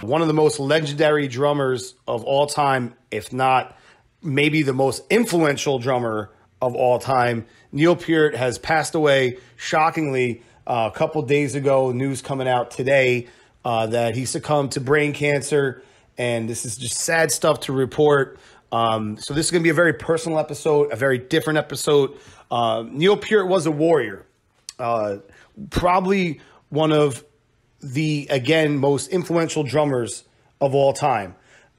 One of the most legendary drummers of all time, if not maybe the most influential drummer of all time, Neil Peart, has passed away shockingly a couple days ago. News coming out today that he succumbed to brain cancer, and this is just sad stuff to report. So this is going to be a very personal episode, a very different episode. Neil Peart was a warrior, probably one of the, again, most influential drummers of all time.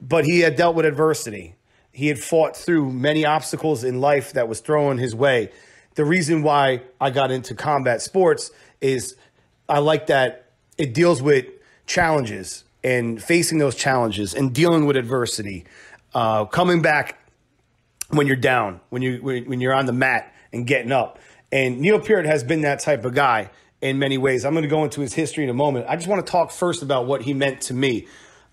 But he had dealt with adversity. He had fought through many obstacles in life that was thrown his way. The reason why I got into combat sports is I like that it deals with challenges and facing those challenges and dealing with adversity, coming back when you're down, when you're on the mat and getting up. And Neil Peart has been that type of guy in many ways. I'm going to go into his history in a moment. I just want to talk first about what he meant to me.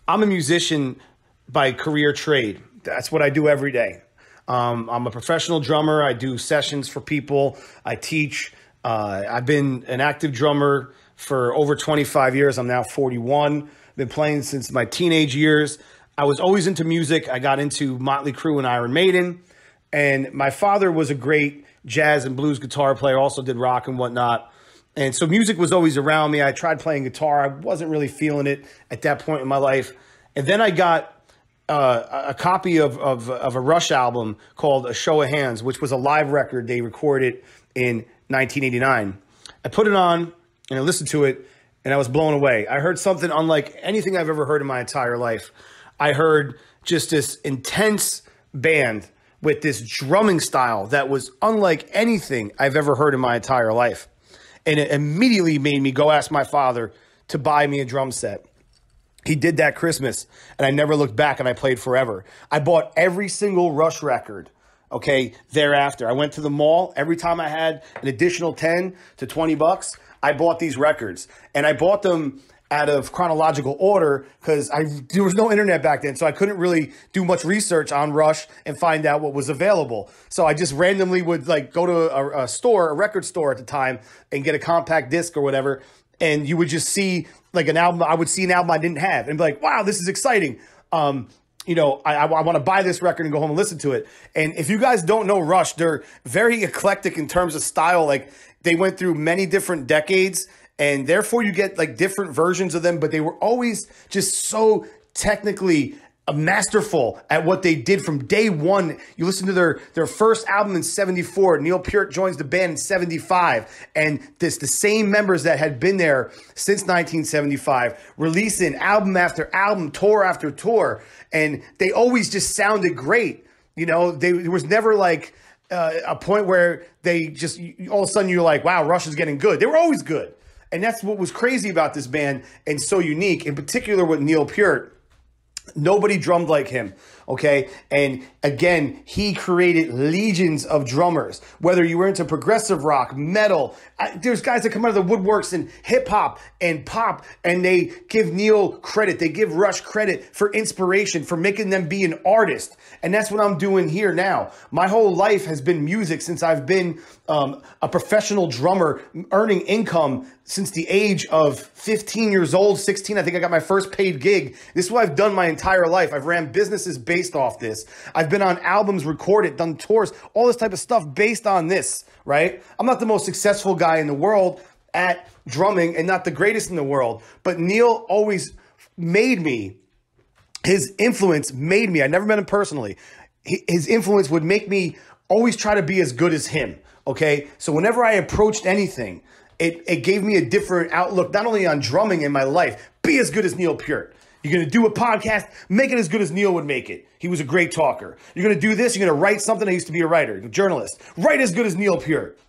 I'm a musician by career trade. That's what I do every day. I'm a professional drummer. I do sessions for people. I teach. I've been an active drummer for over 25 years. I'm now 41. Been playing since my teenage years. I was always into music. I got into Motley Crue and Iron Maiden. And my father was a great jazz and blues guitar player, also did rock and whatnot. And so music was always around me. I tried playing guitar. I wasn't really feeling it at that point in my life. And then I got a copy of a Rush album called A Show of Hands, which was a live record they recorded in 1989. I put it on and I listened to it, and I was blown away. I heard something unlike anything I've ever heard in my entire life. I heard just this intense band with this drumming style that was unlike anything I've ever heard in my entire life. And it immediately made me go ask my father to buy me a drum set. He did that Christmas, and I never looked back, and I played forever. I bought every single Rush record, okay, thereafter. I went to the mall. Every time I had an additional 10 to 20 bucks, I bought these records. And I bought them out of chronological order because there was no internet back then, so I couldn't really do much research on Rush and find out what was available. So I just randomly would go to a store, a record store at the time, and get a compact disc or whatever, and you would just see an album. I would see an album I didn't have and be like, wow, this is exciting. I want to buy this record and go home and listen to it. And if you guys don't know Rush, they're very eclectic in terms of style. They went through many different decades, and therefore you get different versions of them, but they were always just so technically masterful at what they did from day one. You listen to their first album in 74. Neil Peart joins the band in 75. And the same members that had been there since 1975, releasing album after album, tour after tour. And they always just sounded great. There was never a point where they just, all of a sudden you're like, wow, Rush is getting good. They were always good. And that's what was crazy about this band and so unique, in particular with Neil Peart. Nobody drummed like him, okay? And again, he created legions of drummers. Whether you were into progressive rock, metal, there's guys that come out of the woodworks in hip hop and pop, and they give Neil credit. They give Rush credit for inspiration, for making them be an artist. And that's what I'm doing here now. My whole life has been music since I've been a professional drummer, earning income since the age of 15 years old, 16. I think I got my first paid gig. This is what I've done my entire life. I've ran businesses based off this. I've been on albums, recorded, done tours, all this type of stuff based on this, right? I'm not the most successful guy in the world at drumming and not the greatest in the world, but Neil always made me. His influence made me. I never met him personally. His influence would make me always try to be as good as him, okay? So whenever I approached anything, it gave me a different outlook, not only on drumming in my life, be as good as Neil Peart. You're going to do a podcast, make it as good as Neil would make it. He was a great talker. You're going to do this, you're going to write something. I used to be a writer, a journalist. Write as good as Neil Peart.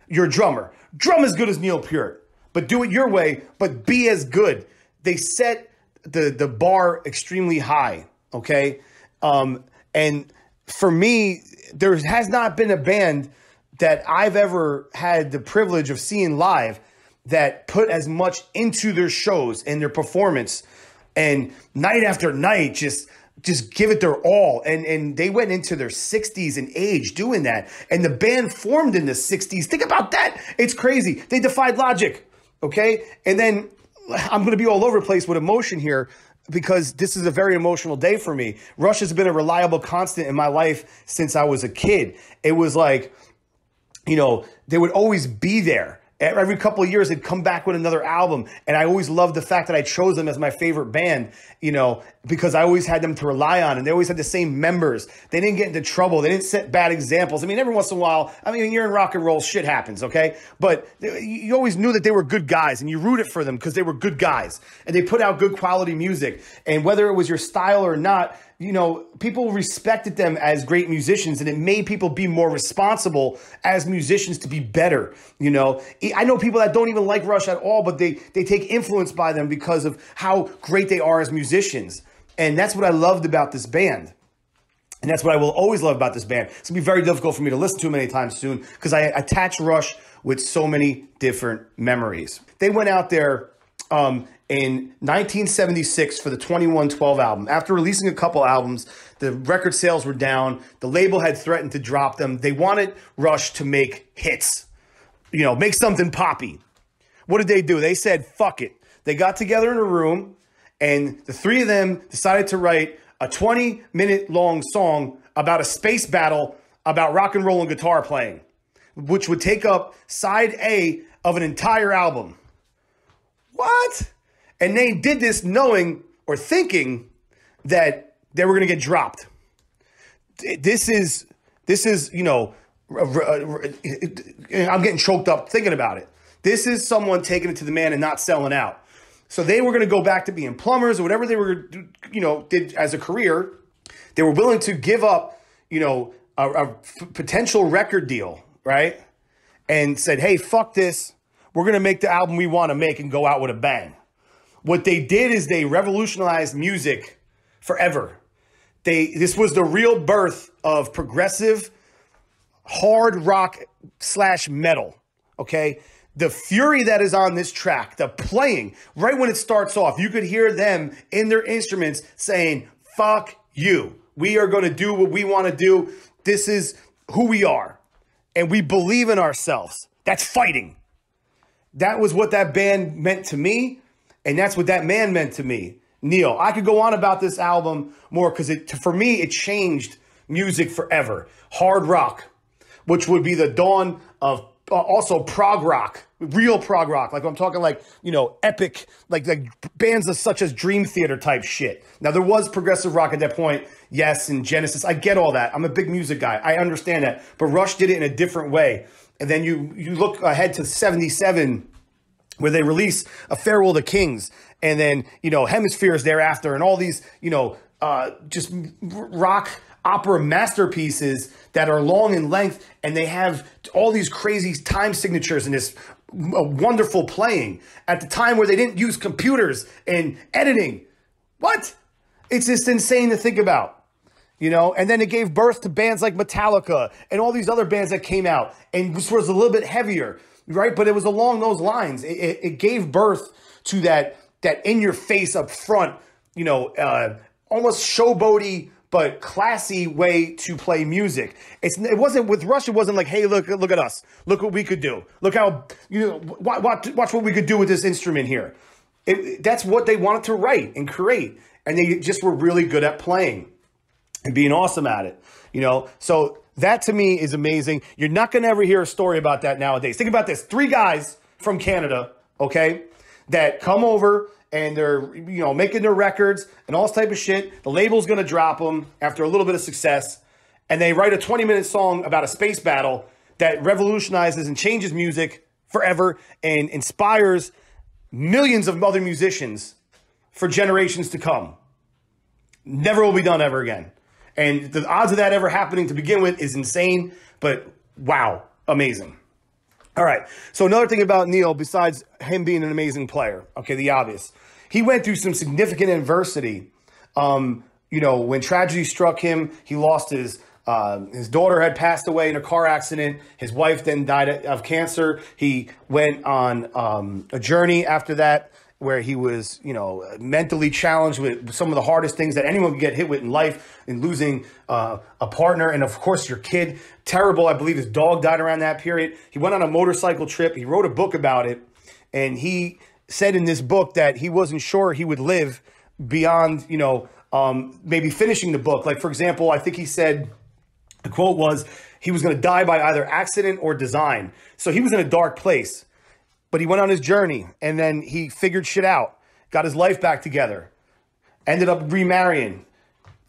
You're a drummer. Drum as good as Neil Peart. But do it your way, but be as good. They set the bar extremely high, okay? And for me, there has not been a band that I've ever had the privilege of seeing live that put as much into their shows and their performance, and night after night just give it their all. And they went into their 60s in age doing that. And the band formed in the 60s. Think about that. It's crazy. They defied logic, okay? And then I'm going to be all over the place with emotion here. because this is a very emotional day for me. Rush has been a reliable constant in my life since I was a kid. It was like, you know, they would always be there. Every couple of years, they'd come back with another album. And I always loved the fact that I chose them as my favorite band, you know, because I always had them to rely on. And they always had the same members. They didn't get into trouble. They didn't set bad examples. I mean, every once in a while, I mean, you're in rock and roll, shit happens, okay? But you always knew that they were good guys, and you rooted for them because they were good guys. And they put out good quality music. And whether it was your style or not, you know, people respected them as great musicians, and it made people be more responsible as musicians to be better. You know, I know people that don't even like Rush at all, but they take influence by them because of how great they are as musicians. And that's what I loved about this band. And that's what I will always love about this band. It's going to be very difficult for me to listen to them anytime soon because I attach Rush with so many different memories. They went out there in 1976 for the 2112 album. After releasing a couple albums, the record sales were down. The label had threatened to drop them. They wanted Rush to make hits, you know, make something poppy. What did they do? They said, fuck it. They got together in a room, and the three of them decided to write a 20-minute long song about a space battle about rock and roll and guitar playing, which would take up side A of an entire album. What? And they did this knowing or thinking that they were going to get dropped. This is, you know, I'm getting choked up thinking about it. This is someone taking it to the man and not selling out. So they were going to go back to being plumbers or whatever they were, you know, did as a career. They were willing to give up, you know, a potential record deal, right? And said, hey, fuck this. We're going to make the album we want to make and go out with a bang. What they did is they revolutionized music forever. This was the real birth of progressive hard rock / metal, okay? The fury that is on this track, the playing, right when it starts off, you could hear them in their instruments saying, fuck you. We are going to do what we want to do. This is who we are. And we believe in ourselves. That's fighting. That was what that band meant to me. And that's what that man meant to me, Neil. I could go on about this album more because for me, it changed music forever. Hard rock, which would be the dawn of also prog rock, real prog rock. Like I'm talking like, you know, epic, like bands of such as Dream Theater type shit. Now there was progressive rock at that point. Yes. And Genesis. I get all that. I'm a big music guy. I understand that. But Rush did it in a different way. And then you look ahead to 77 where they release A Farewell to Kings. And then, you know, Hemispheres thereafter and all these, you know, just rock opera masterpieces that are long in length, and they have all these crazy time signatures and this wonderful playing at the time where they didn't use computers and editing. What? It's just insane to think about, you know? And then it gave birth to bands like Metallica and all these other bands that came out, and this was a little bit heavier, right? But it was along those lines. It gave birth to that in your face up front, you know, almost showboaty but classy way to play music. It wasn't with Rush. It wasn't like, hey, look at us. Look what we could do. Look how, you know, watch what we could do with this instrument here. That's what they wanted to write and create. And they just were really good at playing and being awesome at it, you know? So that to me is amazing. You're not going to ever hear a story about that nowadays. Think about this. 3 guys from Canada, okay, that come over and they're, you know, making their records and all this type of shit. The label's going to drop them after a little bit of success. And they write a 20-minute song about a space battle that revolutionizes and changes music forever and inspires millions of other musicians for generations to come. Never will be done ever again. And the odds of that ever happening to begin with is insane. But wow, amazing. All right. So another thing about Neil, besides him being an amazing player, okay, the obvious, he went through some significant adversity. You know, when tragedy struck him, he lost his daughter had passed away in a car accident. His wife then died of cancer. He went on a journey after that where he was, you know, mentally challenged with some of the hardest things that anyone can get hit with in life, in losing a partner and, of course, your kid. Terrible. I believe his dog died around that period. He went on a motorcycle trip. He wrote a book about it. And he said in this book that he wasn't sure he would live beyond, maybe finishing the book. Like, for example, I think he said, the quote was, he was going to die by either accident or design. So he was in a dark place, but he went on his journey and then he figured shit out, got his life back together, ended up remarrying,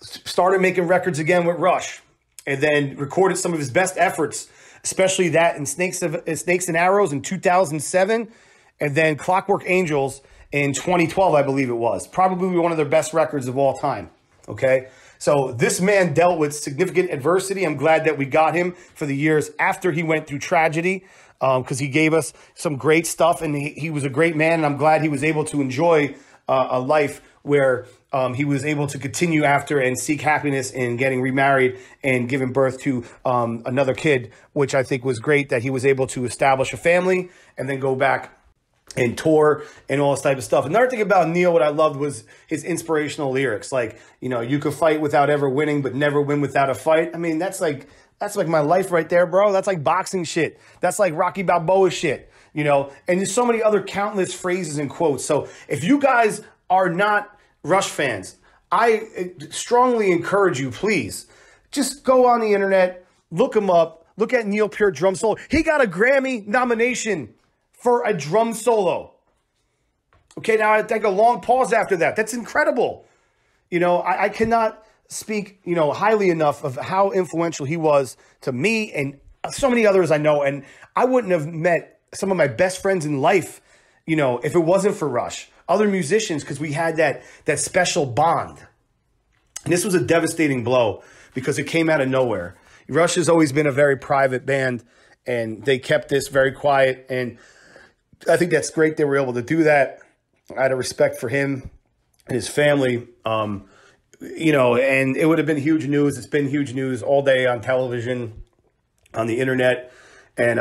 started making records again with Rush, and then recorded some of his best efforts, especially that in Snakes and Arrows in 2007, and then Clockwork Angels in 2012, I believe it was. Probably one of their best records of all time, okay? So this man dealt with significant adversity. I'm glad that we got him for the years after he went through tragedy, because he gave us some great stuff, and he was a great man, and I'm glad he was able to enjoy a life where he was able to continue after and seek happiness in getting remarried and giving birth to another kid, which I think was great, that he was able to establish a family and then go back and tour and all this type of stuff. Another thing about Neil, what I loved was his inspirational lyrics. Like, you could fight without ever winning, but never win without a fight. I mean, that's like my life right there, bro. That's like boxing shit. That's like Rocky Balboa shit, and there's so many other countless phrases and quotes. So if you guys are not Rush fans, I strongly encourage you, please, just go on the internet, look him up, look at Neil Peart drum solo. He got a Grammy nomination for a drum solo. Okay, now I take a long pause after that. That's incredible. I cannot speak, highly enough of how influential he was to me and so many others I know. And I wouldn't have met some of my best friends in life, if it wasn't for Rush. Other musicians, because we had that special bond. And this was a devastating blow because it came out of nowhere. Rush has always been a very private band, and they kept this very quiet. And I think that's great they were able to do that. Out of respect for him and his family, and it would have been huge news. It's been huge news all day on television, on the internet. And,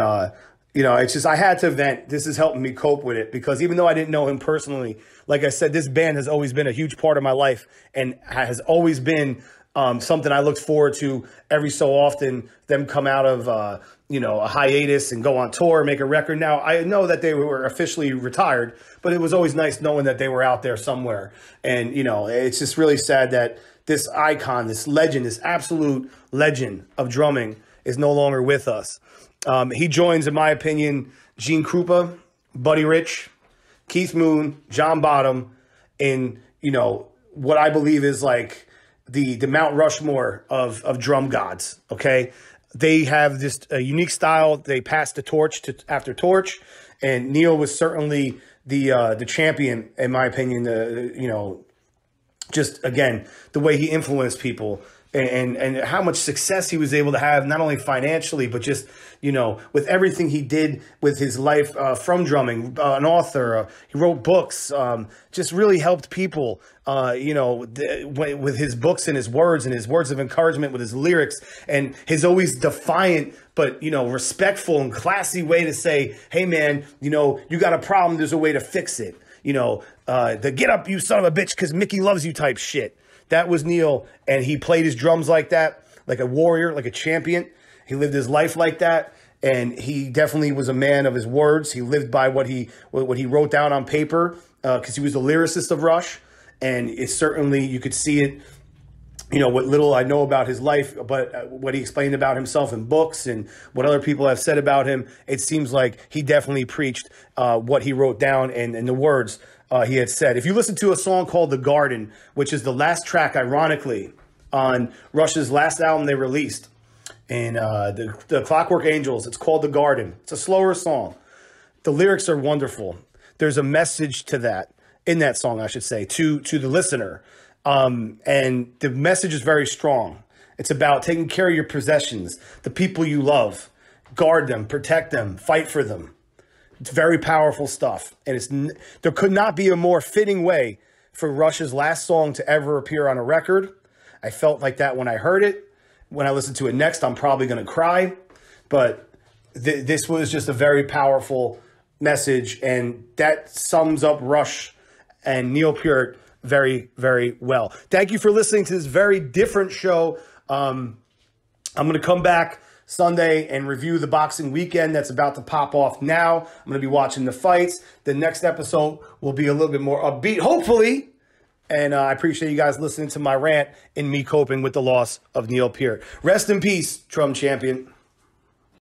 it's just, I had to vent. This is helping me cope with it because even though I didn't know him personally, like I said, this band has always been a huge part of my life and has always been something I looked forward to every so often, them come out of, a hiatus and go on tour, make a record. Now, I know that they were officially retired, but it was always nice knowing that they were out there somewhere. And, it's just really sad that this icon, this legend, this absolute legend of drumming is no longer with us. He joins, in my opinion, Gene Krupa, Buddy Rich, Keith Moon, John Bottom in, what I believe is like the Mount Rushmore of drum gods, okay? They have this unique style. They pass the torch after torch, and Neil was certainly the champion, in my opinion. Just again the way he influenced people and how much success he was able to have, not only financially, but just, with everything he did with his life from drumming, an author, he wrote books, just really helped people, with his books and his words of encouragement with his lyrics and his always defiant, but, respectful and classy way to say, hey man, you got a problem. There's a way to fix it. The get up, you son of a bitch, because Mickey loves you type shit. That was Neil, and he played his drums like that, like a warrior, like a champion. He lived his life like that, and he definitely was a man of his words. He lived by what he wrote down on paper, because he was the lyricist of Rush, and it's certainly, you could see it, what little I know about his life, but what he explained about himself in books and what other people have said about him, it seems like he definitely preached what he wrote down and the words he had said. If you listen to a song called The Garden, which is the last track, ironically, on Rush's last album they released, and the Clockwork Angels, it's called The Garden. It's a slower song. The lyrics are wonderful. There's a message to that, in that song, I should say, to the listener. And the message is very strong. It's about taking care of your possessions, the people you love, guard them, protect them, fight for them. It's very powerful stuff. And there could not be a more fitting way for Rush's last song to ever appear on a record. I felt like that when I heard it. When I listen to it next, I'm probably going to cry. But this was just a very powerful message. And that sums up Rush and Neil Peart very, very well. Thank you for listening to this very different show. I'm going to come back Sunday and review the boxing weekend that's about to pop off now. I'm going to be watching the fights. The next episode will be a little bit more upbeat, hopefully, And I appreciate you guys listening to my rant and me coping with the loss of Neil Peart. Rest in peace, Drum Champion.